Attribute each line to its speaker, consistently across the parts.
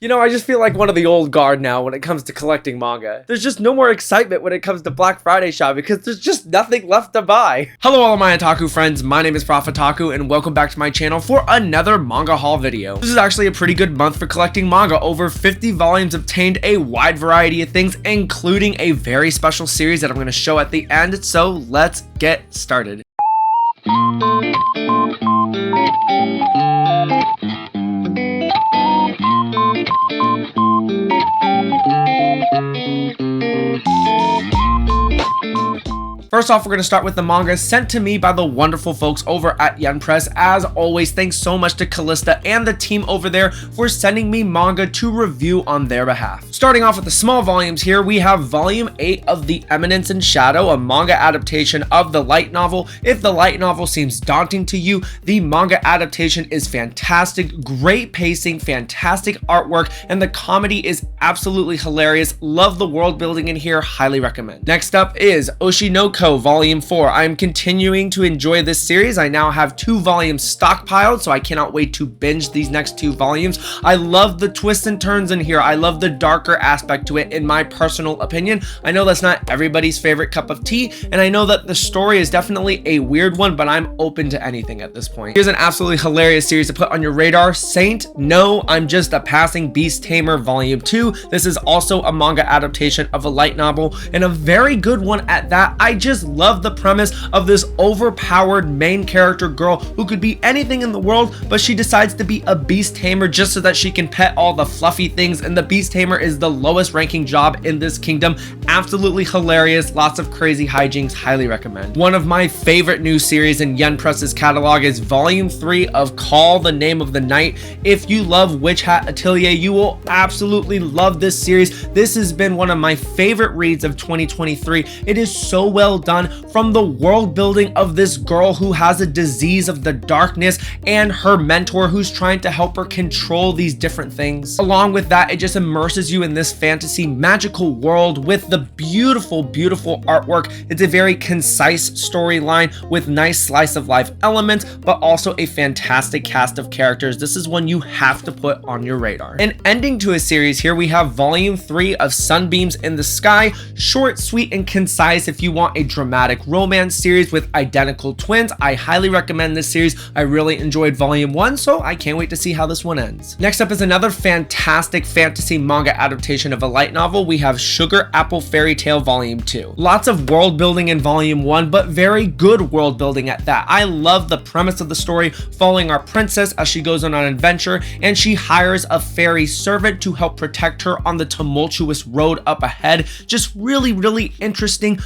Speaker 1: You know, I just feel like one of the old guard now when it comes to collecting manga. There's just no more excitement when it comes to Black Friday shop because there's just nothing left to buy. Hello all of my otaku friends, my name is Profitaku and welcome back to my channel for another manga haul video. This is actually a pretty good month for collecting manga. Over 50 volumes obtained, a wide variety of things, including a very special series that I'm going to show at the end, so let's get started. First off, we're going to start with the manga sent to me by the wonderful folks over at Yen Press. As always, thanks so much to Callista and the team over there for sending me manga to review on their behalf. Starting off with the small volumes here, we have volume 8 of The Eminence in Shadow, a manga adaptation of the light novel. If the light novel seems daunting to you, the manga adaptation is fantastic, great pacing, fantastic artwork, and the comedy is absolutely hilarious. Love the world building in here, highly recommend. Next up is Oshinoko Volume 4. I'm continuing to enjoy this series. I now have 2 volumes stockpiled, so I cannot wait to binge these next 2 volumes. I love the twists and turns in here. I love the darker aspect to it, in my personal opinion. I know that's not everybody's favorite cup of tea, and I know that the story is definitely a weird one, but I'm open to anything at this point. Here's an absolutely hilarious series to put on your radar. Saint, No, I'm Just a Passing Beast Tamer Volume 2. This is also a manga adaptation of a light novel, and a very good one at that. I just love the premise of this overpowered main character girl who could be anything in the world, but she decides to be a beast tamer just so that she can pet all the fluffy things, and the beast tamer is the lowest ranking job in this kingdom. Absolutely hilarious, lots of crazy hijinks, highly recommend. One of my favorite new series in Yen Press's catalog is volume 3 of Call the Name of the Night. If you love Witch Hat Atelier, you will absolutely love this series. This has been one of my favorite reads of 2023. It is so well done, from the world building of this girl who has a disease of the darkness and her mentor who's trying to help her control these different things. Along with that, it just immerses you in this fantasy magical world with the beautiful artwork. It's a very concise storyline with nice slice of life elements, but also a fantastic cast of characters. This is one you have to put on your radar. And ending to a series here, we have volume 3 of Sunbeams in the Sky. Short, sweet, and concise if you want a dramatic romance series with identical twins. I highly recommend this series. I really enjoyed volume 1, so I can't wait to see how this one ends. Next up is another fantastic fantasy manga adaptation of a light novel. We have Sugar Apple Fairy Tale Volume 2. Lots of world building in volume 1, but very good world building at that. I love the premise of the story, following our princess as she goes on an adventure and she hires a fairy servant to help protect her on the tumultuous road up ahead. Just really interesting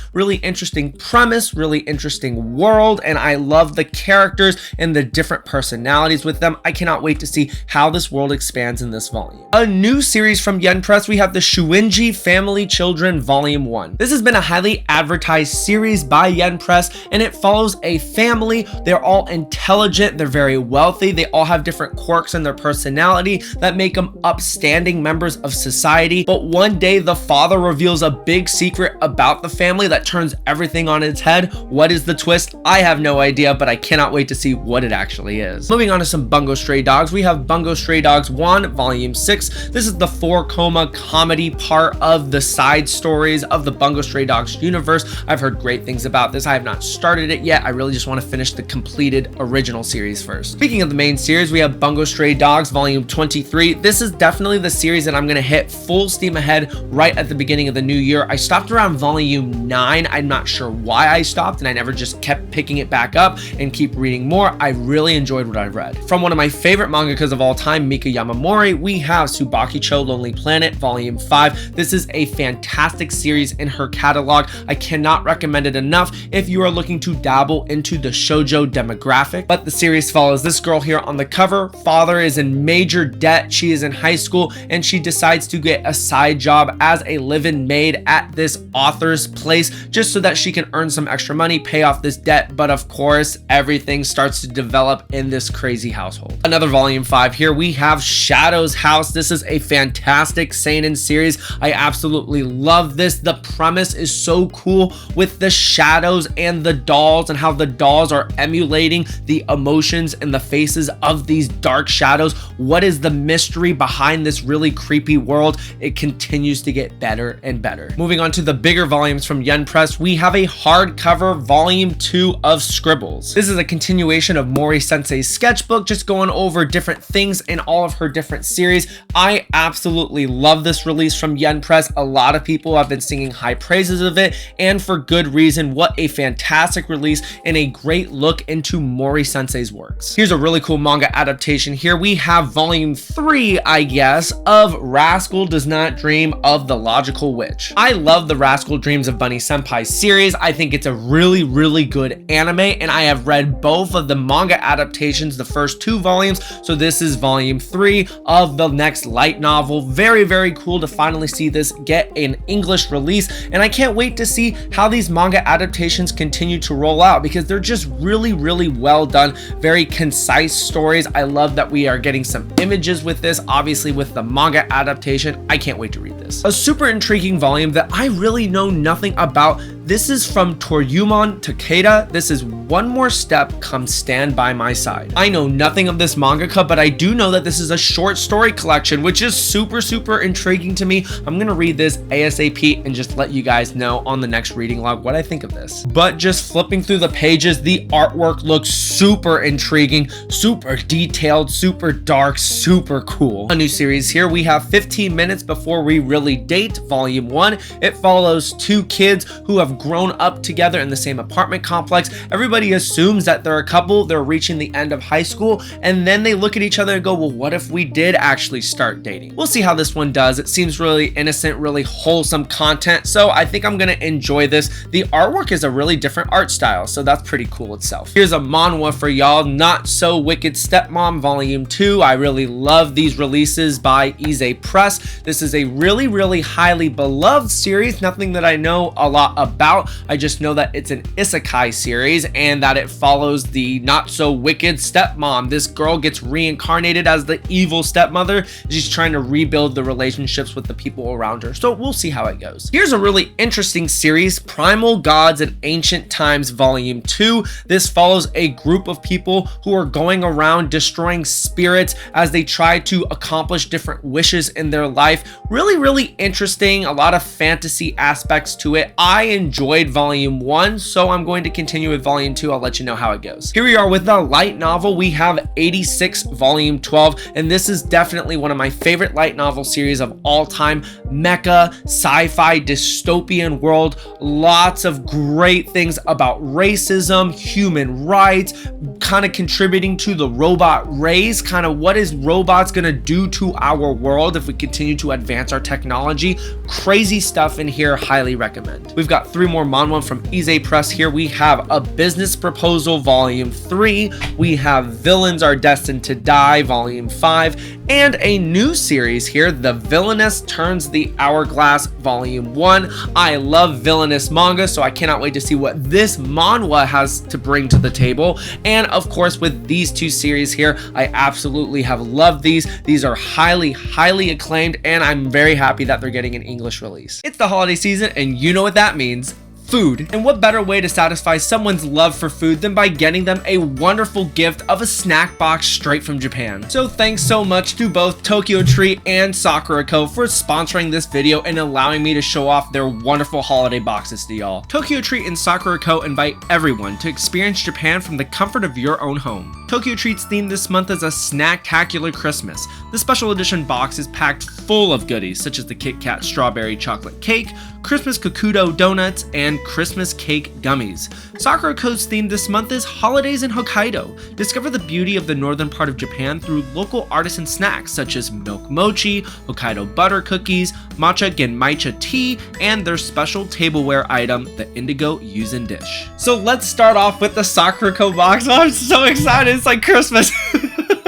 Speaker 1: premise, really interesting world, and I love the characters and the different personalities with them. I cannot wait to see how this world expands in this volume. A new series from Yen Press, we have the Shuinji Family Children Volume 1. This has been a highly advertised series by Yen Press, and it follows a family. They're all intelligent, they're very wealthy, they all have different quirks in their personality that make them upstanding members of society, but one day the father reveals a big secret about the family that turns everything on its head. What is the twist? I have no idea, but I cannot wait to see what it actually is. Moving on to some Bungo Stray Dogs, we have Bungo Stray Dogs 1 Volume 6. This is the 4-coma comedy part of the side stories of the Bungo Stray Dogs universe. I've heard great things about this. I have not started it yet. I really just want to finish the completed original series first. Speaking of the main series, we have Bungo Stray Dogs Volume 23. This is definitely the series that I'm going to hit full steam ahead right at the beginning of the new year. I stopped around Volume 9. I'm not sure why I stopped, and I never just kept picking it back up and keep reading more. I really enjoyed what I read. From one of my favorite mangakas of all time, Mika Yamamori, we have Tsubaki-Chou Lonely Planet Volume 5. This is a fantastic series in her catalog. I cannot recommend it enough if you are looking to dabble into the shoujo demographic. But the series follows this girl here on the cover. Father is in major debt. She is in high school and she decides to get a side job as a live-in maid at this author's place just so that she can earn some extra money, pay off this debt, but of course, everything starts to develop in this crazy household. Another volume 5 here, we have Shadow's House. This is a fantastic seinen series. I absolutely love this. The premise is so cool with the shadows and the dolls and how the dolls are emulating the emotions and the faces of these dark shadows. What is the mystery behind this really creepy world? It continues to get better and better. Moving on to the bigger volumes from Yen Press, we have a hardcover volume 2 of Scribbles. This is a continuation of Mori Sensei's sketchbook, just going over different things in all of her different series. I absolutely love this release from Yen Press. A lot of people have been singing high praises of it, and for good reason. What a fantastic release and a great look into Mori Sensei's works. Here's a really cool manga adaptation. Here we have volume 3, I guess, of Rascal Does Not Dream of the Logical Witch. I love the Rascal Dreams of Bunny Senpai series. I think it's a really good anime, and I have read both of the manga adaptations, the first 2 volumes, so this is volume 3 of the next light novel. Very cool to finally see this get an English release, and I can't wait to see how these manga adaptations continue to roll out, because they're just really well done, very concise stories. I love that we are getting some images with this, obviously with the manga adaptation. I can't wait to read this. A super intriguing volume that I really know nothing about. This is from Toryumon Takeda. This is One More Step, Come Stand By My Side. I know nothing of this mangaka, but I do know that this is a short story collection, which is super intriguing to me. I'm gonna read this ASAP and just let you guys know on the next reading log what I think of this. But just flipping through the pages, the artwork looks super intriguing, super detailed, super dark, super cool. A new series here, we have 15 Minutes Before We Really Date, volume 1. It follows 2 kids who have grown up together in the same apartment complex. Everybody assumes that they're a couple, they're reaching the end of high school, and then they look at each other and go, well, what if we did actually start dating? We'll see how this one does. It seems really innocent, really wholesome content, so I think I'm gonna enjoy this. The artwork is a really different art style, so that's pretty cool itself. Here's a manhwa for y'all, Not So Wicked Stepmom volume 2. I really love these releases by Viz Press. This is a really highly beloved series, nothing that I know a lot about. I just know that it's an isekai series and that it follows the not so wicked stepmom. This girl gets reincarnated as the evil stepmother. She's trying to rebuild the relationships with the people around her. So we'll see how it goes. Here's a really interesting series, Primal Gods in Ancient Times volume 2. This follows a group of people who are going around destroying spirits as they try to accomplish different wishes in their life. Really interesting. A lot of fantasy aspects to it. I enjoyed volume 1, so I'm going to continue with volume 2. I'll let you know how it goes. Here we are with the light novel. We have 86 volume 12, and this is definitely one of my favorite light novel series of all time. Mecha, sci-fi, dystopian world, lots of great things about racism, human rights, kind of contributing to the robot race, kind of what is robots gonna do to our world if we continue to advance our technology. Crazy stuff in here, highly recommend. We've got 3 more manhwa from Viz Press here. We have A Business Proposal volume 3, we have Villains Are Destined to Die volume 5, and a new series here, The Villainess Turns the Hourglass volume 1. I love villainous manga, so I cannot wait to see what this manhwa has to bring to the table. And of course, with these 2 series here, I absolutely have loved these. These are highly acclaimed, and I'm very happy that they're getting an English release. It's the holiday season, and you know what that means. Food. And what better way to satisfy someone's love for food than by getting them a wonderful gift of a snack box straight from Japan. So thanks so much to both Tokyo Treat and Sakuraco for sponsoring this video and allowing me to show off their wonderful holiday boxes to y'all. Tokyo Treat and Sakuraco invite everyone to experience Japan from the comfort of your own home. Tokyo Treat's theme this month is a Snacktacular Christmas. The special edition box is packed full of goodies such as the Kit Kat strawberry chocolate cake, Christmas Kokudo donuts, and Christmas cake gummies. Sakuraco's theme this month is Holidays in Hokkaido. Discover the beauty of the northern part of Japan through local artisan snacks such as milk mochi, Hokkaido butter cookies, matcha genmaicha tea, and their special tableware item, the indigo yuzen dish. So let's start off with the Sakuraco box. Oh, I'm so excited, it's like Christmas.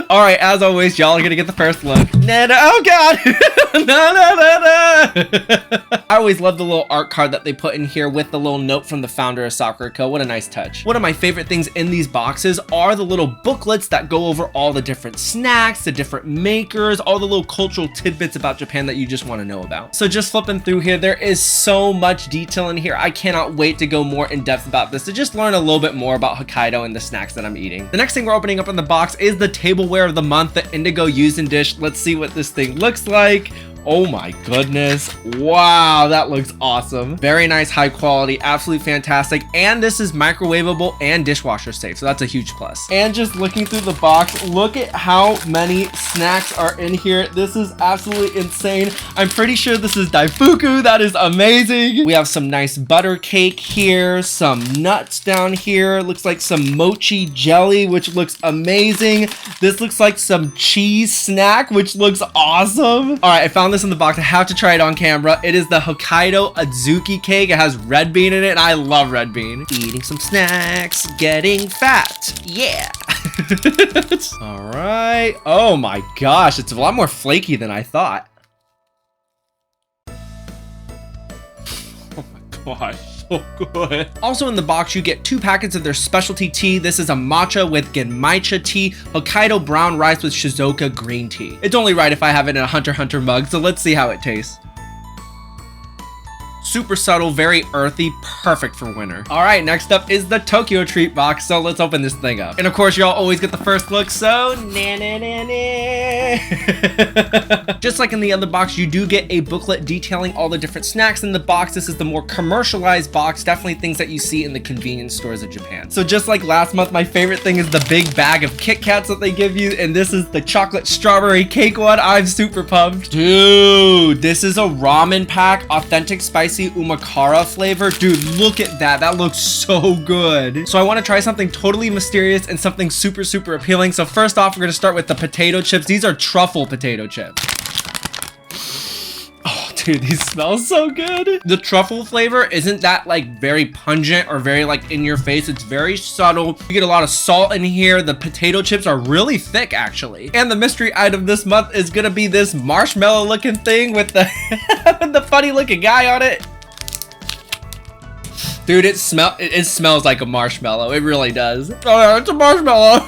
Speaker 1: All right, as always, y'all are gonna get the first look. Oh God. I always love the little art card that they put in here with the little note from the founder of Sakuraco. What a nice touch. One of my favorite things in these boxes are the little booklets that go over all the different snacks, the different makers, all the little cultural tidbits about Japan that you just want to know about. So just flipping through here, there is so much detail in here. I cannot wait to go more in depth about this to just learn a little bit more about Hokkaido and the snacks that I'm eating. The next thing we're opening up in the box is the tableware of the month, the Indigo Yuzen dish. Let's see what this thing looks like. Oh my goodness. Wow, that looks awesome. Very nice, high quality, absolutely fantastic. And this is microwavable and dishwasher safe, so that's a huge plus. And just looking through the box, look at how many snacks are in here. This is absolutely insane. I'm pretty sure this is daifuku. That is amazing. We have some nice butter cake here, some nuts down here. Looks like some mochi jelly, which looks amazing. This looks like some cheese snack, which looks awesome. All right, I found this in the box. I have to try it on camera. It is the Hokkaido Azuki cake. It has red bean in it, and I love red bean. Eating some snacks, getting fat. Yeah. All right. Oh my gosh, it's a lot more flaky than I thought. Oh my gosh. So good. Also in the box, you get 2 packets of their specialty tea. This is a matcha with genmaicha tea, Hokkaido brown rice with shizuoka green tea. It's only right if I have it in a Hunter x Hunter mug, so let's see how it tastes. Super subtle, very earthy, perfect for winter. All right, next up is the Tokyo treat box, so let's open this thing up. And of course, y'all always get the first look, so just like in the other box, you do get a booklet detailing all the different snacks in the box. This is the more commercialized box, definitely things that you see in the convenience stores of Japan. So just like last month, my favorite thing is the big bag of Kit Kats that they give you, and this is the chocolate strawberry cake one. I'm super pumped. Dude, this is a ramen pack, authentic spicy umakara flavor. Dude, look at that. That looks so good. So I want to try something totally mysterious and something super, super appealing. So first off, we're going to start with the potato chips. These are truffle potato chips. Oh, dude, these smell so good. The truffle flavor isn't that like very pungent or very like in your face. It's very subtle. You get a lot of salt in here. The potato chips are really thick actually. And the mystery item this month is going to be this marshmallow looking thing with the, the funny looking guy on it. Dude, it smells like a marshmallow. It really does. Oh, it's a marshmallow.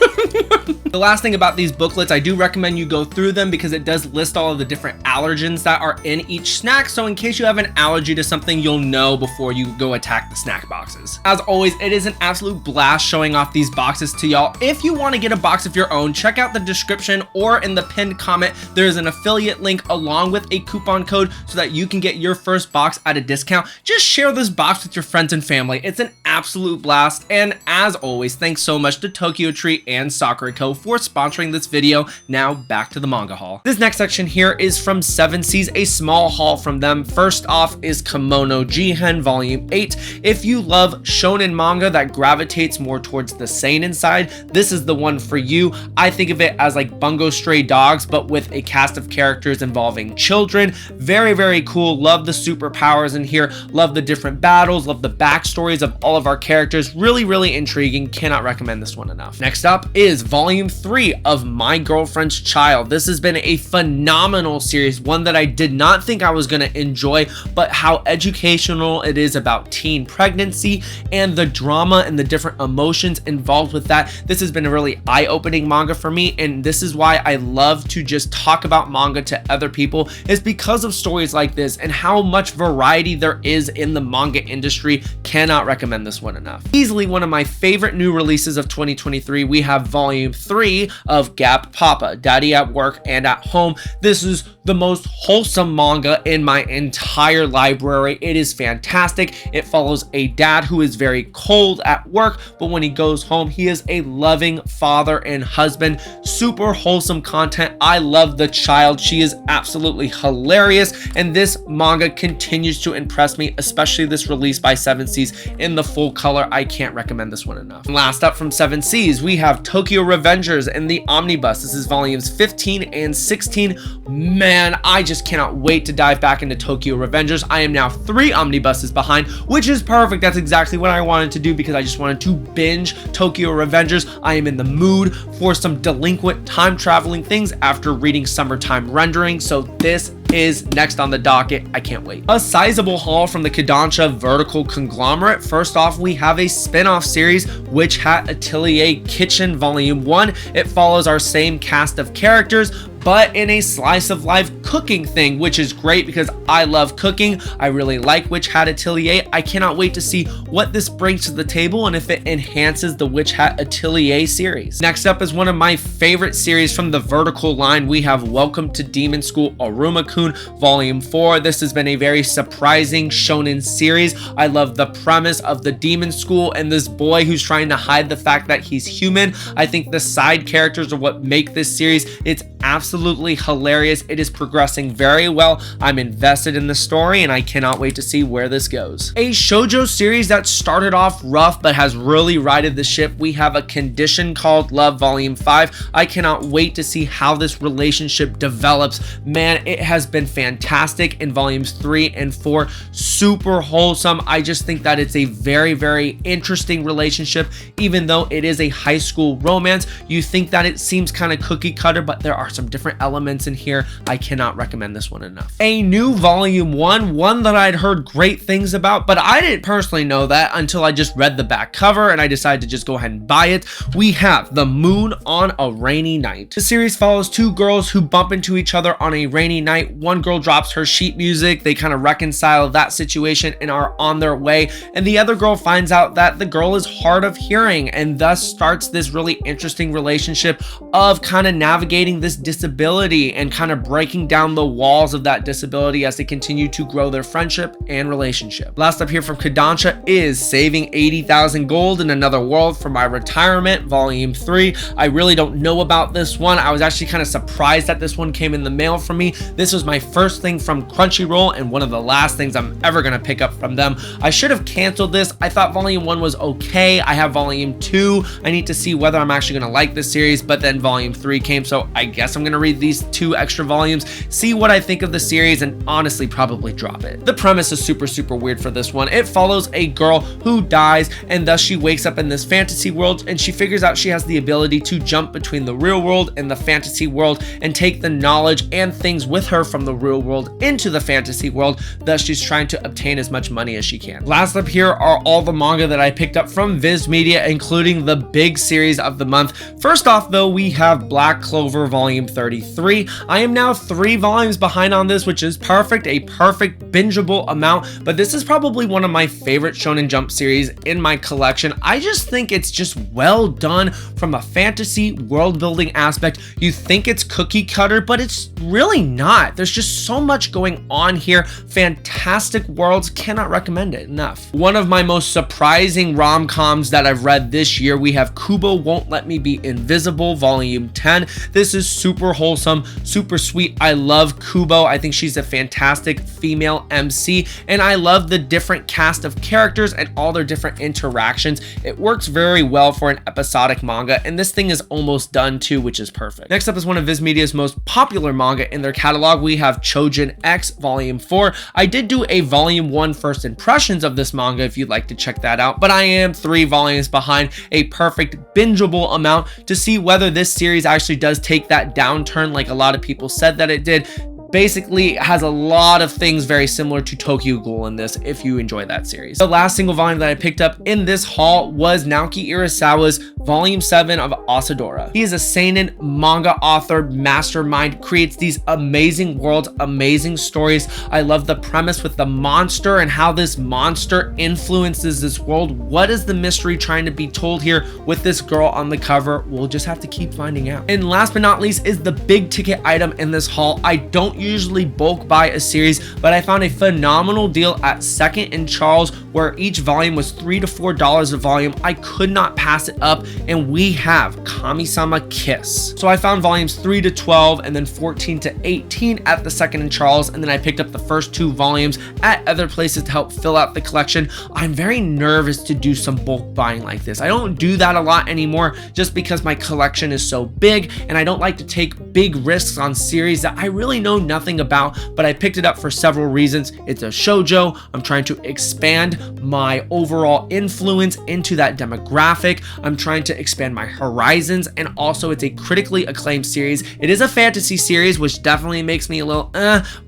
Speaker 1: The last thing about these booklets, I do recommend you go through them because it does list all of the different allergens that are in each snack. So in case you have an allergy to something, you'll know before you go attack the snack boxes. As always, it is an absolute blast showing off these boxes to y'all. If you want to get a box of your own, check out the description or in the pinned comment. There's an affiliate link along with a coupon code so that you can get your first box at a discount. Just share this box with your friends and family. It's an absolute blast. And as always, thanks so much to Tokyo Treat and Sakuraco for sponsoring this video. Now back to the manga haul. This next section here is from 7 Seas, a small haul from them. First off is Kimono Jihen Volume 8. If you love shonen manga that gravitates more towards the seinen side, this is the one for you. I think of it as like Bungo Stray Dogs, but with a cast of characters involving children. Very, very cool. Love the superpowers in here. Love the different battles. Love the backstories of all of our characters. Really, really intriguing. Cannot recommend this one enough. Next up is Volume 3 of My Girlfriend's Child. This has been a phenomenal series, one that I did not think I was going to enjoy, but how educational it is about teen pregnancy and the drama and the different emotions involved with that. This has been a really eye-opening manga for me, and this is why I love to just talk about manga to other people, is because of stories like this and how much variety there is in the manga industry. Cannot recommend this one enough. Easily one of my favorite new releases of 2023. We have Volume 3 of Gap Papa, Daddy at Work and at Home. This is the most wholesome manga in my entire library. It is fantastic. It follows a dad who is very cold at work, but when he goes home, he is a loving father and husband. Super wholesome content. I love the child. She is absolutely hilarious, and this manga continues to impress me, especially this release by 7 Seas in the full color. I can't recommend this one enough. And last up from 7 Seas, we have Tokyo Revengers and the Omnibus. This is volumes 15 and 16. Man, man, I just cannot wait to dive back into Tokyo Revengers. I am now 3 omnibuses behind, which is perfect. That's exactly what I wanted to do because I just wanted to binge Tokyo Revengers. I am in the mood for some delinquent time traveling things after reading Summertime Rendering, so this is next on the docket. I can't wait. A sizable haul from the Kodansha vertical conglomerate. First off, we have a spin-off series, Witch Hat Atelier Kitchen Volume 1. It follows our same cast of characters, but in a slice of life cooking thing, which is great because I love cooking. I really like Witch Hat Atelier. I cannot wait to see what this brings to the table and if it enhances the Witch Hat Atelier series. Next up is one of my favorite series from the vertical line. We have Welcome to Demon School Iruma-Kun Volume 4. This has been a very surprising shonen series. I love the premise of the demon school and this boy who's trying to hide the fact that he's human. I think the side characters are what make this series. It's absolutely hilarious. It is progressing very well. I'm invested in the story and I cannot wait to see where this goes. A shoujo series that started off rough but has really righted the ship. We have A Condition Called Love Volume 5. I cannot wait to see how this relationship develops. Man, it has been fantastic in volumes 3 and 4. Super wholesome. I just think that it's a very, very interesting relationship. Even though it is a high school romance, you think that it seems kind of cookie cutter, but there are some different elements in here. I cannot recommend this one enough. A new volume 1, one that I'd heard great things about, but I didn't personally know that until I just read the back cover and I decided to just go ahead and buy it. We have The Moon on a Rainy Night. The series follows 2 girls who bump into each other on a rainy night. One girl drops her sheet music. They kind of reconcile that situation and are on their way. And the other girl finds out that the girl is hard of hearing and thus starts this really interesting relationship of kind of navigating this disability and kind of breaking down the walls of that disability as they continue to grow their friendship and relationship. Last up here from Kodansha is Saving 80,000 Gold in Another World for My Retirement Volume 3. I really don't know about this one. I was actually kind of surprised that this one came in the mail for me. This was my first thing from Crunchyroll and one of the last things I'm ever going to pick up from them. I should have canceled this. I thought Volume 1 was okay. I have Volume 2. I need to see whether I'm actually going to like this series, but then Volume 3 came, so I guess I'm going to read these 2 extra volumes, see what I think of the series, and honestly probably drop it. The premise is super weird for this one. It follows a girl who dies and thus she wakes up in this fantasy world and she figures out she has the ability to jump between the real world and the fantasy world and take the knowledge and things with her from the real world into the fantasy world. Thus she's trying to obtain as much money as she can. Last up here are all the manga that I picked up from Viz Media, including the big series of the month. First off though, we have Black Clover Volume 33. I am now 3 volumes behind on this, which is perfect, a perfect bingeable amount, but this is probably one of my favorite Shonen Jump series in my collection. I just think it's just well done from a fantasy world building aspect. You think it's cookie cutter, but it's really not. There's just so much going on here. Fantastic worlds, cannot recommend it enough. One of my most surprising rom-coms that I've read this year, we have Kubo Won't Let Me Be Invisible Volume 10. This is super wholesome, super sweet. I love Kubo. I think she's a fantastic female MC, and I love the different cast of characters and all their different interactions. It works very well for an episodic manga, and this thing is almost done too, which is perfect. Next up is one of Viz Media's most popular manga in their catalog. We have Chojin X Volume 4. I did do a Volume 1 first impressions of this manga if you'd like to check that out, but I am 3 volumes behind, a perfect bingeable amount to see whether this series actually does take that downturn like a lot of people said that it did. Basically has a lot of things very similar to Tokyo Ghoul in this, if you enjoy that series. The last single volume that I picked up in this haul was Naoki Urasawa's Volume 7 of Asadora. He is a seinen manga author, mastermind, creates these amazing worlds, amazing stories. I love the premise with the monster and how this monster influences this world. What is the mystery trying to be told here with this girl on the cover? We'll just have to keep finding out. And last but not least is the big ticket item in this haul. I don't usually bulk buy a series, but I found a phenomenal deal at Second and Charles where each volume was $3 to $4 a volume. I could not pass it up, and we have Kami-sama Kiss. So I found volumes 3 to 12 and then 14 to 18 at the Second and Charles, and then I picked up the first 2 volumes at other places to help fill out the collection. I'm very nervous to do some bulk buying like this. I don't do that a lot anymore just because my collection is so big and I don't like to take big risks on series that I really know nothing about, but I picked it up for several reasons. It's a shoujo. I'm trying to expand my overall influence into that demographic. I'm trying to expand my horizons, and also it's a critically acclaimed series. It is a fantasy series, which definitely makes me a little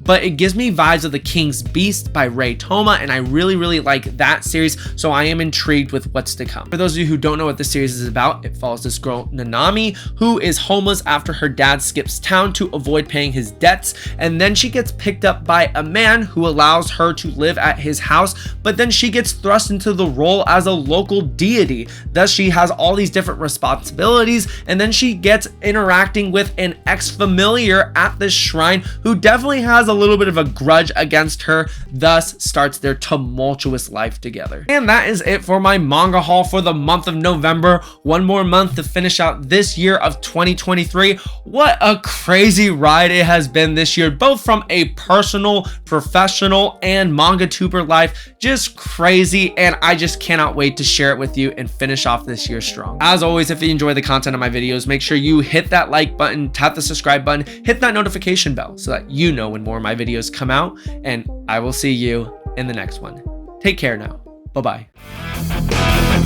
Speaker 1: but it gives me vibes of The King's Beast by Ray Toma, and I really like that series, so I am intrigued with what's to come. For those of you who don't know what this series is about, it follows this girl Nanami who is homeless after her dad skips town to avoid paying his debts, and then she gets picked up by a man who allows her to live at his house, but then she gets thrust into the role as a local deity. Thus she has all these different responsibilities, and then she gets interacting with an ex-familiar at this shrine who definitely has a little bit of a grudge against her, thus starts their tumultuous life together. And that is it for my manga haul for the month of November. One more month to finish out this year of 2023. What a crazy ride it has been this year, both from a personal, professional, and manga tuber life. Just crazy, and I just cannot wait to share it with you and finish off this year strong. As always, if you enjoy the content of my videos, make sure you hit that like button, tap the subscribe button, hit that notification bell so that you know when more of my videos come out, and I will see you in the next one. Take care now. Bye-bye.